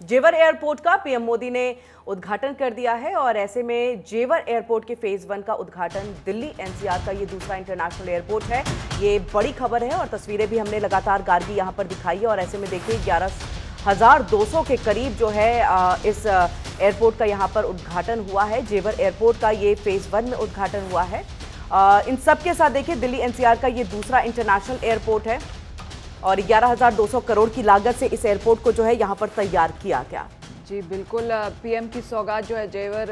जेवर एयरपोर्ट का पीएम मोदी ने उद्घाटन कर दिया है और ऐसे में जेवर एयरपोर्ट के फेज 1 का उद्घाटन दिल्ली एनसीआर का ये दूसरा इंटरनेशनल एयरपोर्ट है। ये बड़ी खबर है और तस्वीरें भी हमने लगातार गार्गी यहां पर दिखाई है और ऐसे में देखिए 11,200 के करीब जो है इस एयरपोर्ट का यहां पर उद्घाटन हुआ है। जेवर एयरपोर्ट का ये फेज 1 में उद्घाटन हुआ है। इन सब के साथ देखिए दिल्ली एनसीआर का ये दूसरा इंटरनेशनल एयरपोर्ट है और 11,200 करोड़ की लागत से इस एयरपोर्ट को जो है यहाँ पर तैयार किया गया। जी बिल्कुल, पीएम की सौगात जो है जेवर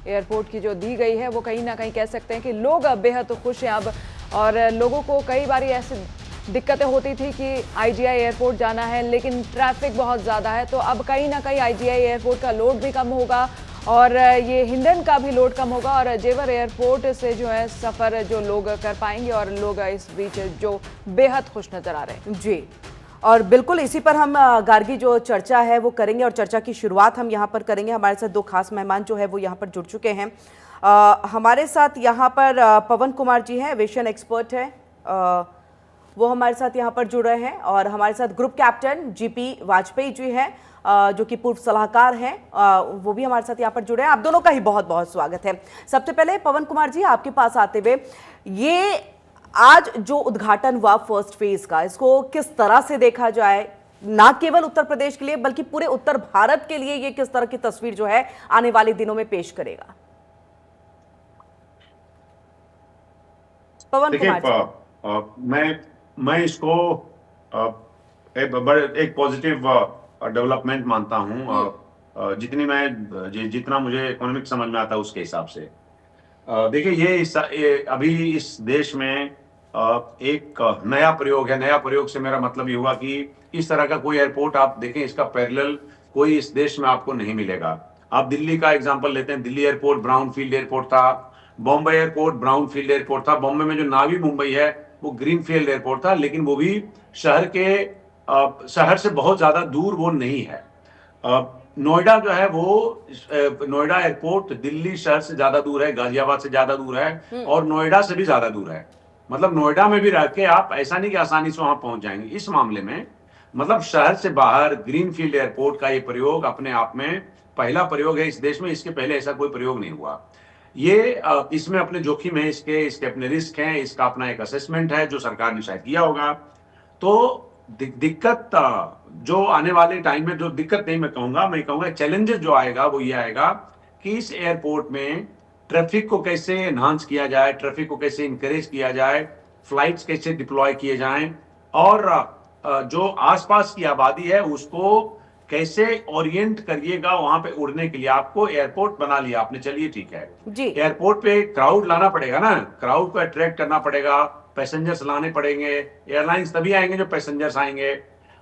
एयरपोर्ट की जो दी गई है वो कहीं ना कहीं कह सकते हैं कि लोग बेहद खुश हैं अब। और लोगों को कई बार ऐसी दिक्कतें होती थी कि आईजीआई एयरपोर्ट जाना है लेकिन ट्रैफिक बहुत ज़्यादा है, तो अब कहीं ना कहीं आईजीआई एयरपोर्ट का लोड भी कम होगा और ये हिंडन का भी लोड कम होगा और जेवर एयरपोर्ट से जो है सफ़र जो लोग कर पाएंगे और लोग इस बीच जो बेहद खुश नज़र आ रहे हैं। जी, और बिल्कुल इसी पर हम गार्गी जो चर्चा है वो करेंगे और चर्चा की शुरुआत हम यहाँ पर करेंगे। हमारे साथ दो खास मेहमान जो है वो यहाँ पर जुड़ चुके हैं। हमारे साथ यहाँ पर पवन कुमार जी हैं, एविएशन एक्सपर्ट हैं, वो हमारे साथ यहाँ पर जुड़ रहे हैं और हमारे साथ group captain GP Vajpayee ji हैं जो कि पूर्व सलाहकार हैं, वो भी हमारे साथ यहाँ पर जुड़े हैं। आप दोनों का ही बहुत बहुत स्वागत है। सबसे पहले पवन कुमार जी आपके पास आते हुए, ये आज जो उद्घाटन हुआ फर्स्ट फेज का, इसको किस तरह से देखा जाए, ना केवल उत्तर प्रदेश के लिए बल्कि पूरे उत्तर भारत के लिए ये किस तरह की तस्वीर जो है आने वाले दिनों में पेश करेगा? पवन कुमार जी। मैं इसको एक पॉजिटिव डेवलपमेंट मानता हूं, जितना मुझे इकोनॉमिक समझ में आता है उसके हिसाब से। देखिए अभी इस देश में एक नया प्रयोग है। नया प्रयोग से मेरा मतलब ये हुआ कि इस तरह का कोई एयरपोर्ट आप देखें, इसका पैरेलल कोई इस देश में आपको नहीं मिलेगा। आप दिल्ली का एग्जांपल लेते हैं, Delhi airport brown field airport था, Bombay airport brown field airport था, बॉम्बे में जो नावी मुंबई है वो ग्रीन फील्ड एयरपोर्ट था, लेकिन वो भी शहर से बहुत ज्यादा दूर वो नहीं है। नोएडा जो है वो नोएडा एयरपोर्ट दिल्ली शहर से ज्यादा दूर है, गाजियाबाद से ज्यादा दूर है और नोएडा से भी ज्यादा दूर है। मतलब नोएडा में भी रह के आप ऐसा नहीं कि आसानी से वहां पहुंच जाएंगे। इस मामले में मतलब शहर से बाहर ग्रीन फील्ड एयरपोर्ट का ये प्रयोग अपने आप में पहला प्रयोग है इस देश में। इसके पहले ऐसा कोई प्रयोग नहीं हुआ। इसमें अपने जोखिम है, इसके अपने रिस्क हैं, इसका अपना एक असेसमेंट है जो सरकार ने शायद किया होगा। तो दिक्कत जो आने वाले टाइम में, जो दिक्कत नहीं मैं कहूंगा चैलेंजेस जो आएगा वो ये आएगा कि इस एयरपोर्ट में ट्रैफिक को कैसे एनहांस किया जाए, ट्रैफिक को कैसे इंकरेज किया जाए, फ्लाइट्स कैसे डिप्लॉय किए जाएं और जो आसपास की आबादी है उसको कैसे ओरिएंट करिएगा वहां पे उड़ने के लिए। आपको एयरपोर्ट बना लिया आपने, चलिए ठीक है, एयरपोर्ट पे क्राउड लाना पड़ेगा ना, क्राउड को अट्रैक्ट करना पड़ेगा, पैसेंजर्स लाने पड़ेंगे, एयरलाइंस तभी आएंगे जो पैसेंजर्स आएंगे।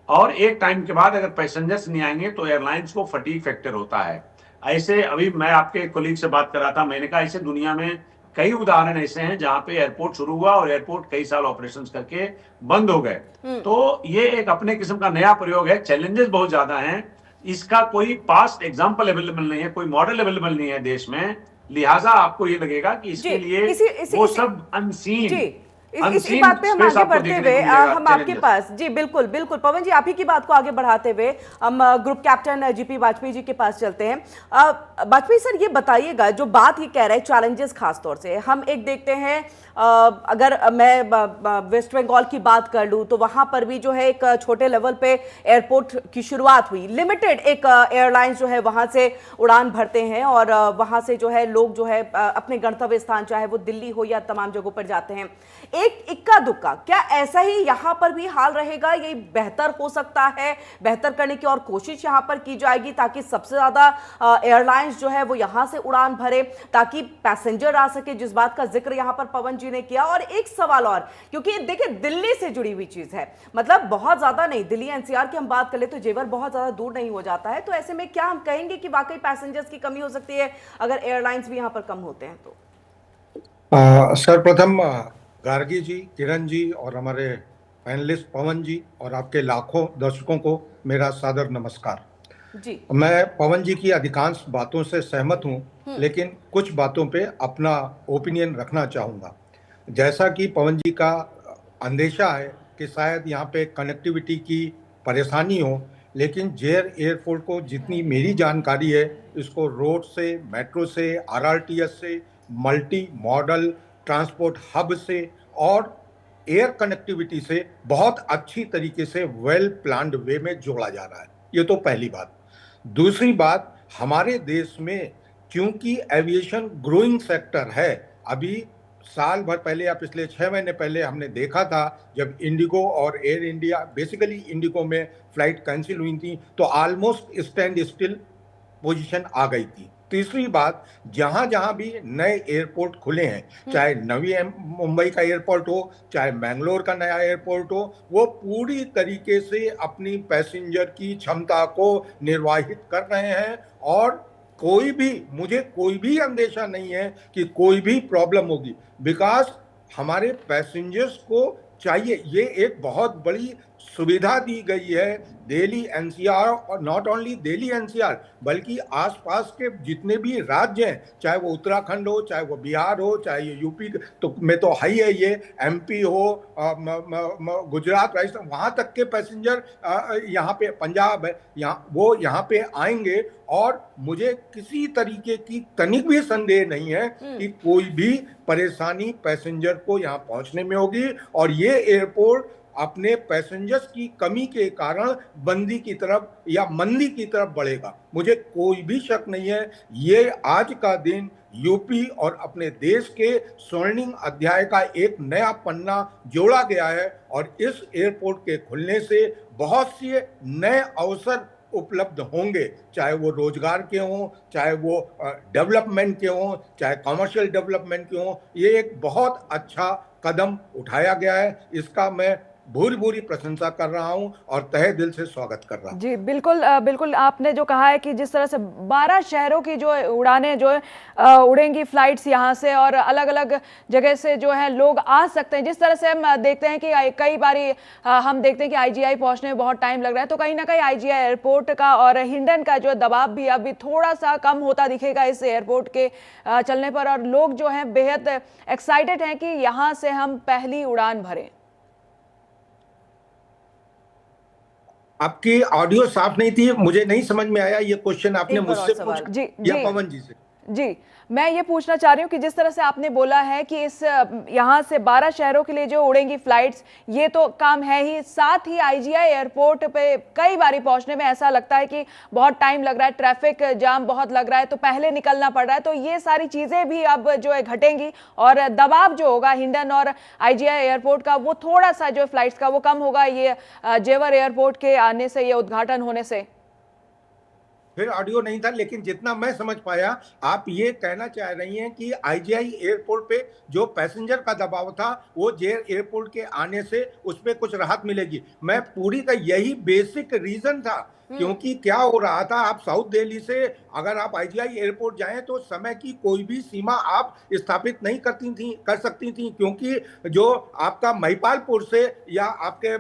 और एक टाइम के बाद अगर पैसेंजर्स नहीं आएंगे तो एयरलाइंस को फटीग फैक्टर होता है। ऐसे अभी मैं आपके कोलीग से बात कर रहा था, मैंने कहा ऐसे दुनिया में कई उदाहरण ऐसे हैं जहां पे एयरपोर्ट शुरू हुआ और एयरपोर्ट कई साल ऑपरेशंस करके बंद हो गए। तो ये एक अपने किस्म का नया प्रयोग है। चैलेंजेस बहुत ज्यादा हैं, इसका कोई पास्ट एग्जांपल अवेलेबल नहीं है, कोई मॉडल अवेलेबल नहीं है देश में, लिहाजा आपको ये लगेगा कि इसके लिए वो सब अनसीन इस बात पे हम आगे बढ़ते हुए हम आपके पास, जी बिल्कुल बिल्कुल पवन जी, आप ही की बात को आगे बढ़ाते हुए हम group captain GP Vajpayee ji के पास चलते हैं। वाजपेयी सर, ये बताइएगा, जो बात ये कह रहे हैं चैलेंजेस, खास तौर से हम एक देखते हैं, अगर मैं वेस्ट बंगाल की बात कर लूँ तो वहाँ पर भी जो है एक छोटे लेवल पे एयरपोर्ट की शुरुआत हुई, लिमिटेड एक एयरलाइंस जो है वहाँ से उड़ान भरते हैं और वहाँ से जो है लोग जो है अपने गंतव्य स्थान, चाहे वो दिल्ली हो या तमाम जगहों पर जाते हैं। एक इक्का दुक्का, क्या ऐसा ही यहाँ पर भी हाल रहेगा? ये बेहतर हो सकता है, बेहतर करने की और कोशिश यहाँ पर की जाएगी ताकि सबसे ज्यादा एयरलाइंस जो है वो यहाँ से उड़ान भरे ताकि पैसेंजर आ सके, जिस बात का जिक्र यहाँ पर पवन जी ने किया। और एक सवाल और, क्योंकि देखिए दिल्ली से जुड़ी हुई चीज है, मतलब बहुत ज्यादा नहीं, दिल्ली एनसीआर की हम बात कर ले तो जेवर बहुत ज्यादा दूर नहीं हो जाता है, तो ऐसे में क्या हम कहेंगे कि वाकई पैसेंजर्स की कमी हो सकती है अगर एयरलाइंस भी यहाँ पर कम होते हैं तो? सर्वप्रथम गार्गी जी, किरण जी और हमारे पैनलिस्ट पवन जी और आपके लाखों दर्शकों को मेरा सादर नमस्कार जी। मैं पवन जी की अधिकांश बातों से सहमत हूं, लेकिन कुछ बातों पे अपना ओपिनियन रखना चाहूँगा। जैसा कि पवन जी का अंदेशा है कि शायद यहाँ पे कनेक्टिविटी की परेशानी हो, लेकिन जेर एयरपोर्ट को जितनी मेरी जानकारी है, इसको रोड से, मेट्रो से, आरआरटीएस से, मल्टी मॉडल ट्रांसपोर्ट हब से और एयर कनेक्टिविटी से बहुत अच्छी तरीके से वेल प्लान्ड वे में जोड़ा जा रहा है। ये तो पहली बात। दूसरी बात, हमारे देश में क्योंकि एविएशन ग्रोइंग सेक्टर है, अभी साल भर पहले या पिछले 6 महीने पहले हमने देखा था जब इंडिगो और एयर इंडिया, बेसिकली इंडिगो में फ्लाइट कैंसिल हुई थी तो ऑलमोस्ट स्टैंड स्टिल पोजीशन आ गई थी। तीसरी बात, जहां जहां भी नए एयरपोर्ट खुले हैं, चाहे नवी मुंबई का एयरपोर्ट हो, चाहे मैंगलोर का नया एयरपोर्ट हो, वो पूरी तरीके से अपनी पैसेंजर की क्षमता को निर्वाहित कर रहे हैं और मुझे कोई भी अंदेशा नहीं है कि कोई भी प्रॉब्लम होगी, बिकॉज हमारे पैसेंजर्स को चाहिए, ये एक बहुत बड़ी सुविधा दी गई है दिल्ली एनसीआर, और नॉट ओनली दिल्ली एनसीआर बल्कि आसपास के जितने भी राज्य हैं, चाहे वो उत्तराखंड हो, चाहे वो बिहार हो, चाहे ये यूपी तो में तो है ही है, ये एमपी हो, गुजरात, राजस्थान, वहाँ तक के पैसेंजर यहाँ पे, पंजाब है, यहाँ पे आएंगे और मुझे किसी तरीके की तनिक भी संदेह नहीं है कि कोई भी परेशानी पैसेंजर को यहाँ पहुँचने में होगी और ये एयरपोर्ट अपने पैसेंजर्स की कमी के कारण बंदी की तरफ या मंदी की तरफ बढ़ेगा। मुझे कोई भी शक नहीं है, ये आज का दिन यूपी और अपने देश के स्वर्णिम अध्याय का एक नया पन्ना जोड़ा गया है और इस एयरपोर्ट के खुलने से बहुत से नए अवसर उपलब्ध होंगे, चाहे वो रोजगार के हों, चाहे वो डेवलपमेंट के हों, चाहे कमर्शियल डेवलपमेंट के हों। ये एक बहुत अच्छा कदम उठाया गया है, इसका मैं भूरी भूरी प्रशंसा कर रहा हूं और तहे दिल से स्वागत कर रहा हूं। जी बिल्कुल, बिल्कुल आपने जो कहा है कि जिस तरह से 12 शहरों की जो उड़ानें जो उड़ेंगी फ्लाइट्स यहाँ से और अलग अलग जगह से जो है लोग आ सकते हैं, जिस तरह से हम देखते हैं कि कई बारी हम देखते हैं कि आईजीआई पहुँचने में बहुत टाइम लग रहा है, तो कहीं ना कहीं आईजीआई एयरपोर्ट का और हिंडन का जो दबाव भी अभी थोड़ा सा कम होता दिखेगा इस एयरपोर्ट के चलने पर, और लोग जो हैं बेहद एक्साइटेड हैं कि यहाँ से हम पहली उड़ान भरें। आपकी ऑडियो साफ नहीं थी, मुझे नहीं समझ में आया ये क्वेश्चन आपने मुझसे पूछा जी, या पवन जी से? जी मैं ये पूछना चाह रही हूँ कि जिस तरह से आपने बोला है कि इस यहाँ से 12 शहरों के लिए जो उड़ेंगी फ्लाइट्स, ये तो काम है ही, साथ ही आईजीआई एयरपोर्ट पे कई बारी पहुँचने में ऐसा लगता है कि बहुत टाइम लग रहा है, ट्रैफिक जाम बहुत लग रहा है, तो पहले निकलना पड़ रहा है, तो ये सारी चीज़ें भी अब जो है घटेंगी और दबाव जो होगा हिंडन और आईजीआई एयरपोर्ट का वो थोड़ा सा जो फ्लाइट्स का वो कम होगा ये जेवर एयरपोर्ट के आने से, ये उद्घाटन होने से। फिर ऑडियो नहीं था, लेकिन जितना मैं समझ पाया आप ये कहना चाह रही हैं कि आईजीआई एयरपोर्ट पे जो पैसेंजर का दबाव था वो जेर एयरपोर्ट के आने से उस पर कुछ राहत मिलेगी। मैं पूरी तरह यही बेसिक रीजन था, क्योंकि क्या हो रहा था, आप साउथ दिल्ली से अगर आप आईजीआई एयरपोर्ट जाएं तो समय की कोई भी सीमा आप स्थापित नहीं कर सकती थी, क्योंकि जो आपका महिपालपुर से या आपके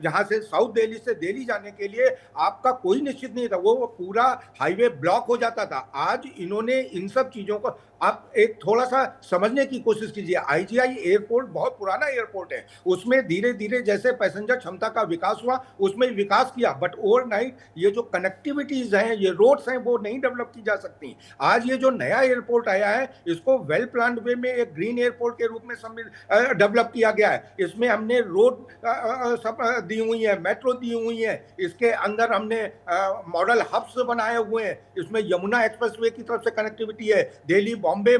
जहां से साउथ दिल्ली से दिल्ली जाने के लिए आपका कोई निश्चित नहीं था, वो पूरा हाईवे ब्लॉक हो जाता था। आज इन्होंने इन सब चीजों को, आप एक थोड़ा सा समझने की कोशिश कीजिए। आईजीआई एयरपोर्ट बहुत पुराना एयरपोर्ट है, उसमें धीरे धीरे जैसे पैसेंजर क्षमता का विकास हुआ उसमें विकास किया, बट ओवरनाइट ये जो कनेक्टिविटीज हैं, ये रोड्स हैं, वो नहीं डेवलप की जा सकती। आज ये जो नया एयरपोर्ट आया है इसको वेल प्लान्ड वे में एक ग्रीन एयरपोर्ट के रूप में डेवलप किया गया है। इसमें हमने रोड सब दी हुई है, मेट्रो दी हुई है, इसके अंदर हमने मॉडल हब्स बनाए हुए हैं, इसमें यमुना एक्सप्रेसवे की तरफ से कनेक्टिविटी है, दिल्ली बॉम्बे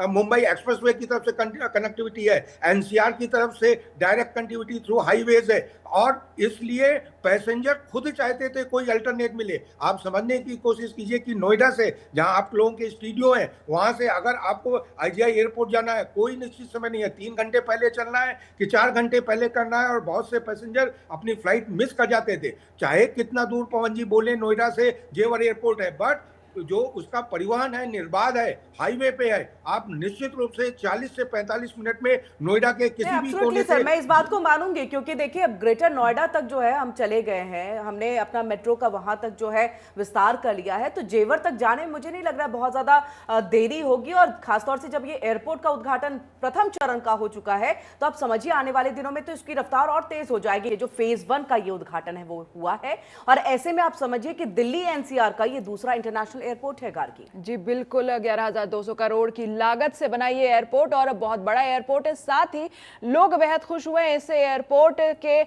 मुंबई एक्सप्रेसवे की तरफ से कनेक्टिविटी है, एनसीआर की तरफ से डायरेक्ट कनेक्टिविटी थ्रू हाईवेज है, और इसलिए पैसेंजर खुद चाहते थे कोई अल्टरनेट मिले। आप समझने की कोशिश कीजिए कि नोएडा से जहां आप लोगों के स्टूडियो हैं वहां से अगर आपको आईजीआई एयरपोर्ट जाना है, कोई निश्चित समय नहीं है, 3 घंटे पहले चलना है कि 4 घंटे पहले करना है, और बहुत से पैसेंजर अपनी फ्लाइट मिस कर जाते थे। चाहे कितना दूर पवन जी बोले नोएडा से जेवर एयरपोर्ट है, बट जो उसका परिवहन है निर्बाध है, हाईवे पे है। आप निश्चित रूप से 40 से 45 मिनट में नोएडा के किसी भी कोने सर, से। मैं इस बात को मानूंगी, क्योंकि देखिए अब ग्रेटर नोएडा तक जो है हम चले गए हैं, हमने अपना मेट्रो का वहां तक जो है विस्तार कर लिया है, तो जेवर तक जाने में मुझे नहीं लग रहा बहुत ज्यादा देरी होगी। और खासतौर से जब ये एयरपोर्ट का उद्घाटन प्रथम चरण का हो चुका है, तो आप समझिए आने वाले दिनों में तो इसकी रफ्तार और तेज हो जाएगी। जो फेज 1 का ये उद्घाटन है वो हुआ है, और ऐसे में आप समझिए कि दिल्ली एनसीआर का ये दूसरा इंटरनेशनल एयरपोर्ट है गार्गी। जी बिल्कुल, 11,200 करोड़ की लागत से बना ये एयरपोर्ट और बहुत बड़ा एयरपोर्ट है। साथ ही लोग बेहद खुश हुए हैं इस एयरपोर्ट के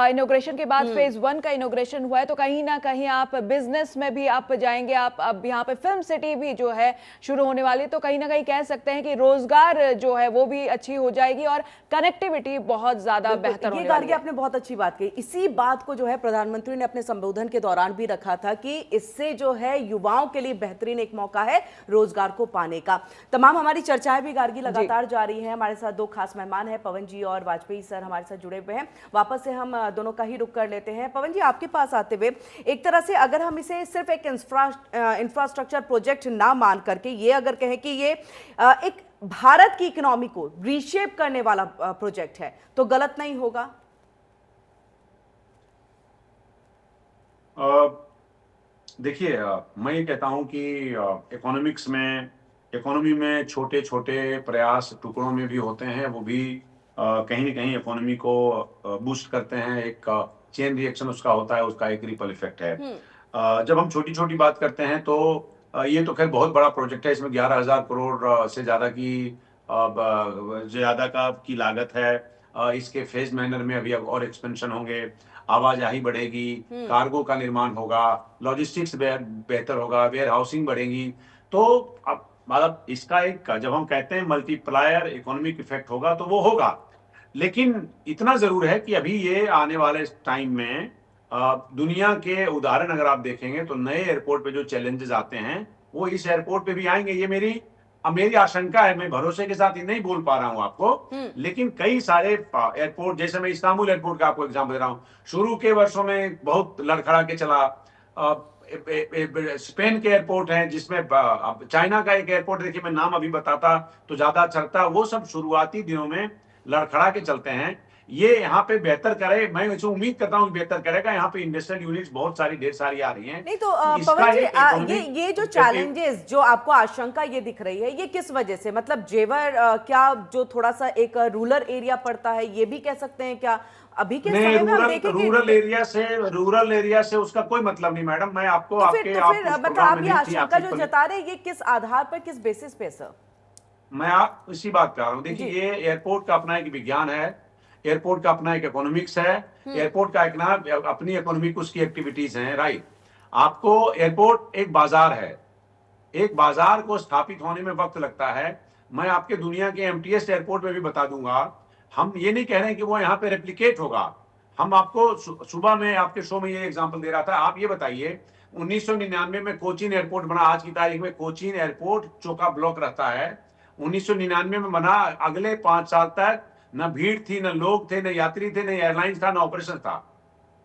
इनॉग्रेशन के बाद। फेज 1 का इनॉग्रेशन हुआ है, तो कहीं ना कहीं आप बिजनेस में भी आप जाएंगे। आप अब यहाँ पे फिल्म सिटी भी जो है शुरू होने वाली, तो कहीं ना कहीं कह सकते हैं कि रोजगार जो है वो भी अच्छी हो जाएगी और कनेक्टिविटी बहुत ज्यादा बेहतर होने वाली है। आपने बहुत अच्छी बात कही। इसी बात को जो है प्रधानमंत्री ने अपने संबोधन के दौरान भी रखा था कि इससे जो है युवाओं के लिए बेहतरीन एक मौका है रोजगार को पाने का। तमाम हमारी चर्चाएं भी गार्गी लगातार जारी हैं। हमारे साथ दो खास मेहमान हैं, पवन जी और वाजपेयी सर हमारे साथ जुड़े हुए हैं। वापस से हम दोनों का ही रुख कर लेते हैं। पवन जी, आपके पास आते हुए, एक तरह से अगर हम इसे सिर्फ एक इंफ्रास्ट्रक्चर प्रोजेक्ट ना मान करके ये अगर कहें कि ये एक भारत की इकोनॉमी को रीशेप करने वाला प्रोजेक्ट है, तो गलत नहीं होगा? देखिए, मैं ये कहता हूं कि इकोनॉमी में छोटे छोटे प्रयास टुकड़ों में भी होते हैं, वो भी कहीं ना कहीं इकोनॉमी को बूस्ट करते हैं। एक चेन रिएक्शन उसका होता है, उसका एक रिपल इफेक्ट है। जब हम छोटी छोटी बात करते हैं तो ये तो खैर बहुत बड़ा प्रोजेक्ट है, इसमें 11,000 करोड़ से ज्यादा की लागत है। इसके फेज मैनर में अभी और एक्सपेंशन होंगे, आवाजाही बढ़ेगी, कार्गो का निर्माण होगा, लॉजिस्टिक्स बेहतर होगा, वेयर हाउसिंग बढ़ेगी। तो अब मतलब इसका एक, जब हम कहते हैं मल्टीप्लायर इकोनॉमिक इफेक्ट होगा तो वो होगा, लेकिन इतना जरूर है कि अभी ये आने वाले टाइम में दुनिया के उदाहरण अगर आप देखेंगे तो नए एयरपोर्ट पे जो चैलेंजेस आते हैं वो इस एयरपोर्ट पे भी आएंगे। ये मेरी आशंका है। मैं भरोसे के साथ ही नहीं बोल पा रहा हूं आपको, लेकिन कई सारे एयरपोर्ट, जैसे मैं इस्तांबुल एयरपोर्ट का आपको एग्जांपल दे रहा हूं, शुरू के वर्षों में बहुत लड़खड़ा के चला। स्पेन के एयरपोर्ट हैं, जिसमें चाइना का एक एयरपोर्ट, देखिए मैं नाम अभी बताता तो ज्यादा अच्छा लगता। वो सब शुरुआती दिनों में लड़खड़ा के चलते हैं। ये यहाँ पे बेहतर करे, मैं इसे उम्मीद करता हूँ बेहतर करेगा। यहाँ पे इंडस्ट्रियल यूनिट्स बहुत सारी ढेर सारी आ रही हैं। नहीं तो पवन जी, ये जो चैलेंजेस जो आपको आशंका ये दिख रही है, ये किस वजह से? मतलब जेवर क्या जो थोड़ा सा एक रूरल एरिया पड़ता है, ये भी कह सकते हैं क्या? अभी के समय में हम देखें रूरल एरिया से उसका कोई मतलब नहीं मैडम। मैं आपको तो फिर मतलब आप ये आशंका जो जता रहे हैं, ये किस आधार पर, किस बेसिस पे सर? मैं आप इसी बात कर रहा हूँ। देखिए, ये एयरपोर्ट का अपना एक विज्ञान है, एयरपोर्ट का अपना एक इकोनॉमिक्स है, एयरपोर्ट का एक अपनी इकोनॉमिक उसकी एक्टिविटीज हैं, राइट। आपको एयरपोर्ट एक बाजार है, एक बाजार को स्थापित होने में वक्त लगता है। मैं आपके दुनिया के एमटीएस एयरपोर्ट में भी बता दूंगा। हम ये नहीं कह रहे हैं कि वो यहाँ पे रेप्लिकेट होगा। हम आपको सुबह में आपके शो में ये एग्जांपल दे रहा था। आप ये बताइए, 1999 में कोचीन एयरपोर्ट बना, आज की तारीख में कोचीन एयरपोर्ट चोका ब्लॉक रहता है। 1999 में बना, अगले 5 साल तक न भीड़ थी, न लोग थे, न यात्री थे, न एयरलाइंस था, न ऑपरेशन था।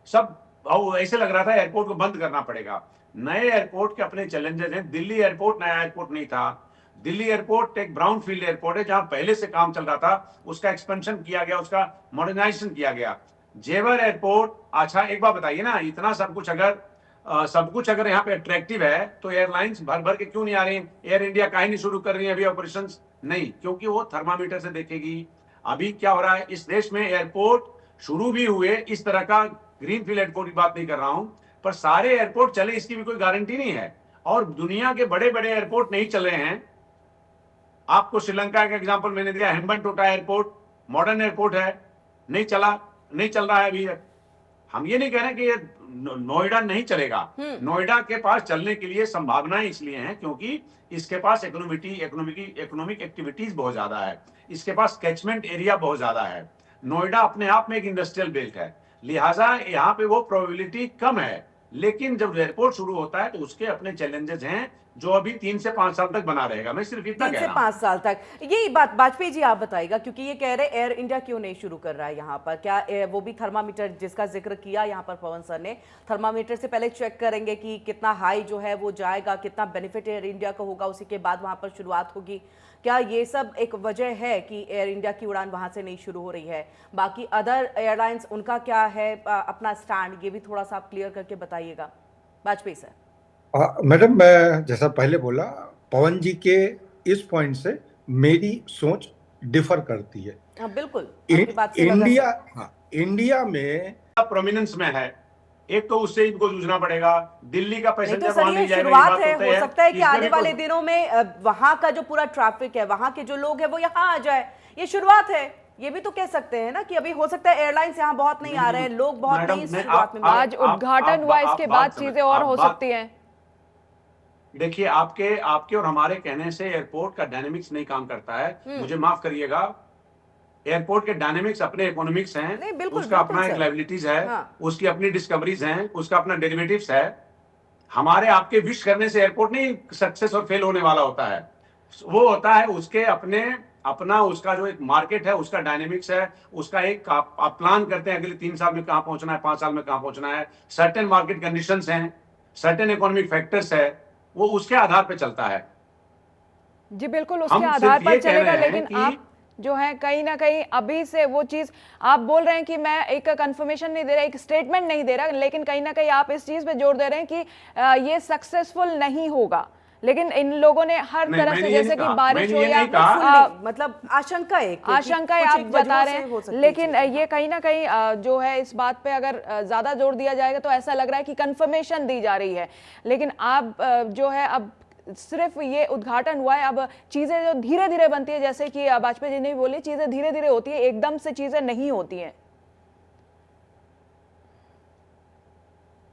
सब ऐसे लग रहा था एयरपोर्ट को बंद करना पड़ेगा। नए एयरपोर्ट के अपने चैलेंजेस हैं। दिल्ली एयरपोर्ट नया एयरपोर्ट नहीं था। दिल्ली एयरपोर्ट एक ब्राउन फील्ड एयरपोर्ट है, जहां पहले से काम चल रहा था, उसका एक्सपेंशन किया गया, उसका मॉडर्नाइजेशन किया गया। जेवर एयरपोर्ट, अच्छा एक बात बताइए ना, इतना सब कुछ अगर यहाँ पे अट्रैक्टिव है तो एयरलाइंस भर भर के क्यों नहीं आ रही? एयर इंडिया काहे नहीं शुरू कर रही है अभी ऑपरेशन? नहीं, क्योंकि वो थर्मामीटर से देखेगी। अभी क्या हो रहा है इस देश में, एयरपोर्ट शुरू भी हुए, इस तरह का ग्रीनफील्ड एयरपोर्ट की बात नहीं कर रहा हूं, पर सारे एयरपोर्ट चले इसकी भी कोई गारंटी नहीं है। और दुनिया के बड़े बड़े एयरपोर्ट नहीं चले हैं। आपको श्रीलंका का एग्जांपल मैंने दिया, हेम्बनटोटा एयरपोर्ट मॉडर्न एयरपोर्ट है, नहीं चल रहा है अभी। हम ये नहीं कह रहे कि ये नोएडा नहीं चलेगा। नोएडा के पास चलने के लिए संभावनाएं इसलिए हैं क्योंकि इसके पास इकोनॉमिक एक्टिविटीज बहुत ज्यादा है, इसके पास कैचमेंट एरिया बहुत ज्यादा है। नोएडा अपने आप में एक इंडस्ट्रियल बेल्ट है, लिहाजा यहाँ पे वो प्रोबेबिलिटी कम है। लेकिन जब एयरपोर्ट शुरू होता है तो उसके अपने चैलेंजेस हैं, जो अभी 3 से 5 साल तक बना रहेगा। मैं सिर्फ इतना 3 कह से रहा हूं। 5 साल तक। यही बात वाजपेयी जी आप बताइएगा, क्योंकि ये कह रहे एयर इंडिया क्यों नहीं शुरू कर रहा है यहाँ पर, क्या वो भी थर्मामीटर जिसका जिक्र किया यहाँ पर पवन सर ने, थर्मामीटर से पहले चेक करेंगे कि कितना हाई जो है वो जाएगा, कितना बेनिफिट एयर इंडिया को होगा, उसी के बाद वहां पर शुरुआत होगी। क्या ये सब एक वजह है कि एयर इंडिया की उड़ान वहां से नहीं शुरू हो रही है? बाकी अदर एयरलाइंस उनका क्या है अपना स्टैंड, ये भी थोड़ा सा आप क्लियर करके बताइएगा वाजपेयी सर। मैडम, मैं जैसा पहले बोला, पवन जी के इस पॉइंट से मेरी सोच डिफर करती है। हाँ बिल्कुल, आपकी बात से इंडिया, हाँ, इंडिया में प्रोमिनेंस में है, एक तो उससे इनको जूझना पड़ेगा। दिल्ली का नहीं पैसेंजर तो सर वहां ये नहीं जाएगा, शुरुआत है, हो सकता है कि इसमें आने भी वाले दिनों में वहां का जो पूरा ट्रैफिक है, वहां के जो लोग हैं वो यहाँ आ जाए, ये शुरुआत है। ये भी तो कह सकते हैं ना कि अभी हो सकता है एयरलाइंस यहाँ बहुत नहीं आ रहे हैं, लोग बहुत मैडम, नहीं इस मैं शुरुआत में। आज उद्घाटन हुआ, इसके बाद चीजें और हो सकती हैं। देखिए, आपके और हमारे कहने से एयरपोर्ट का डायनेमिक्स नहीं काम करता है। मुझे माफ करिएगा, एयरपोर्ट के डायनेमिक्स अपने इकोनॉमिक्स हैं, नहीं, बिल्कुल, उसका बिल्कुल अपना एक सर। लाइबिलिटीज है, हाँ। उसकी अपनी डिस्कवरीज हैं, उसका अपना डेरिवेटिव्स है। हमारे आपके विश करने से एयरपोर्ट नहीं सक्सेस और फेल होने वाला होता है। वो होता है उसके अपना उसका जो एक मार्केट है, उसका डायनेमिक्स है, उसका एक आप प्लान करते हैं अगले 3 साल में कहां पहुंचना है, 5 साल में कहां पहुंचना है। सर्टेन मार्केट कंडीशंस हैं, सर्टेन इकोनॉमिक फैक्टर्स है, वो उसके आधार पर चलता है। जी बिल्कुल, उसके आधार पर चलेगा, लेकिन आप जो है कहीं ना कहीं अभी से वो चीज आप बोल रहे हैं कि मैं एक कंफर्मेशन नहीं दे रहा, एक स्टेटमेंट नहीं दे रहा, लेकिन कहीं ना कहीं आप इस चीज पे जोर दे रहे हैं कि ये सक्सेसफुल नहीं होगा। लेकिन इन लोगों ने हर तरह से, जैसे कि बारिश हो या मतलब आशंकाएं आप बता रहे हैं, लेकिन ये कहीं ना कहीं जो है इस बात पे अगर ज्यादा जोर दिया जाएगा तो ऐसा लग रहा है कि कंफर्मेशन दी जा रही है। लेकिन आप जो है अब सिर्फ ये उद्घाटन हुआ है, अब चीजें जो धीरे धीरे बनती है, जैसे कि वाजपेयी जी ने भी बोली, चीजें धीरे धीरे होती है, एकदम से चीजें नहीं होती हैं।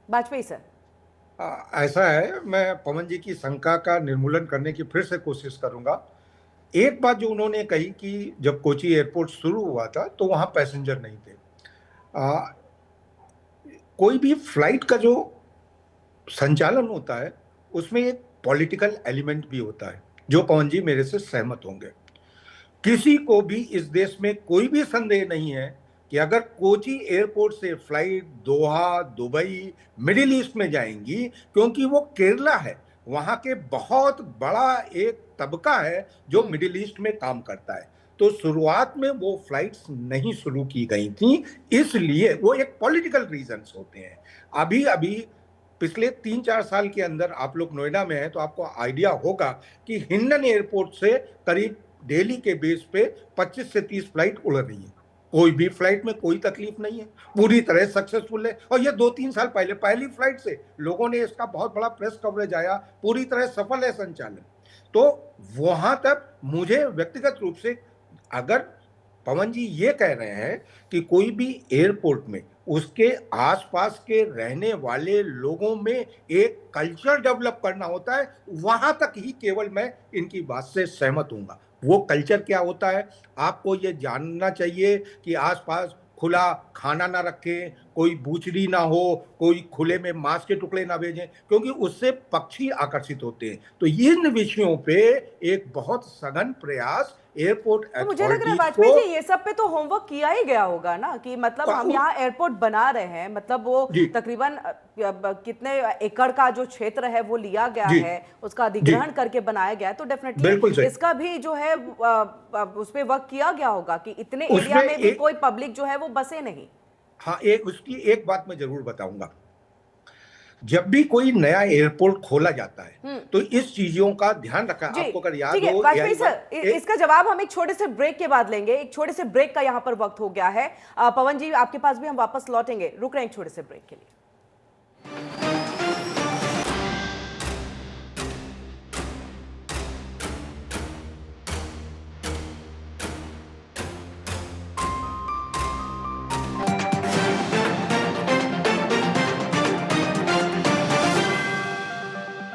वाजपेयी सर, ऐसा है, मैं पवन जी की शंका का निर्मूलन करने की फिर से कोशिश करूंगा। एक बात जो उन्होंने कही कि जब कोची एयरपोर्ट शुरू हुआ था तो वहां पैसेंजर नहीं थे। कोई भी फ्लाइट का जो संचालन होता है उसमें एक पॉलिटिकल एलिमेंट भी होता है, जो पवन जी मेरे से सहमत होंगे। किसी को भी इस देश में कोई भी संदेह नहीं है कि अगर कोची एयरपोर्ट से फ्लाइट दोहा, दुबई, मिडिल ईस्ट में जाएंगी, क्योंकि वो केरला है, वहां के बहुत बड़ा एक तबका है जो मिडिल ईस्ट में काम करता है, तो शुरुआत में वो फ्लाइट्स नहीं शुरू की गई थी, इसलिए वो एक पॉलिटिकल रीजंस होते हैं। अभी अभी पिछले 3-4 साल के अंदर आप लोग नोएडा में हैं तो आपको आइडिया होगा कि हिंडन एयरपोर्ट से करीब दिल्ली के बेस पे 25 से 30 फ्लाइट उड़ रही है। कोई भी फ्लाइट में कोई तकलीफ नहीं है, पूरी तरह सक्सेसफुल है। और ये 2-3 साल पहले पहली फ्लाइट से लोगों ने इसका बहुत बड़ा प्रेस कवरेज आया, पूरी तरह सफल है संचालन। तो वहां तक मुझे व्यक्तिगत रूप से, अगर पवन जी ये कह रहे हैं कि कोई भी एयरपोर्ट में उसके आसपास के रहने वाले लोगों में एक कल्चर डेवलप करना होता है, वहां तक ही केवल मैं इनकी बात से सहमत हूंगा। वो कल्चर क्या होता है, आपको ये जानना चाहिए कि आसपास खुला खाना ना रखें, कोई बूचड़ी ना हो, कोई खुले में मांस के टुकड़े ना भेजें, क्योंकि उससे पक्षी आकर्षित होते हैं। तो इन विषयों पे एक बहुत सघन प्रयास एयरपोर्ट तो मुझे लग रहा है वाजपेयी जी ये सब पे तो होमवर्क किया ही गया होगा ना, कि मतलब हम यहाँ एयरपोर्ट बना रहे हैं, मतलब वो तकरीबन कितने एकड़ का जो क्षेत्र है वो लिया गया है, उसका अधिग्रहण करके बनाया गया है, तो डेफिनेटली इसका भी जो है उस पे वर्क किया गया होगा कि इतने एरिया में भी कोई पब्लिक जो है वो बसे नहीं। हाँ, उसकी एक बात मैं जरूर बताऊंगा, जब भी कोई नया एयरपोर्ट खोला जाता है तो इस चीजों का ध्यान रखा। आपको अगर याद हो, वाजपेयी सर, इसका जवाब हम एक छोटे से ब्रेक के बाद लेंगे। एक छोटे से ब्रेक का यहाँ पर वक्त हो गया है। पवन जी आपके पास भी हम वापस लौटेंगे, रुक रहे हैं एक छोटे से ब्रेक के लिए।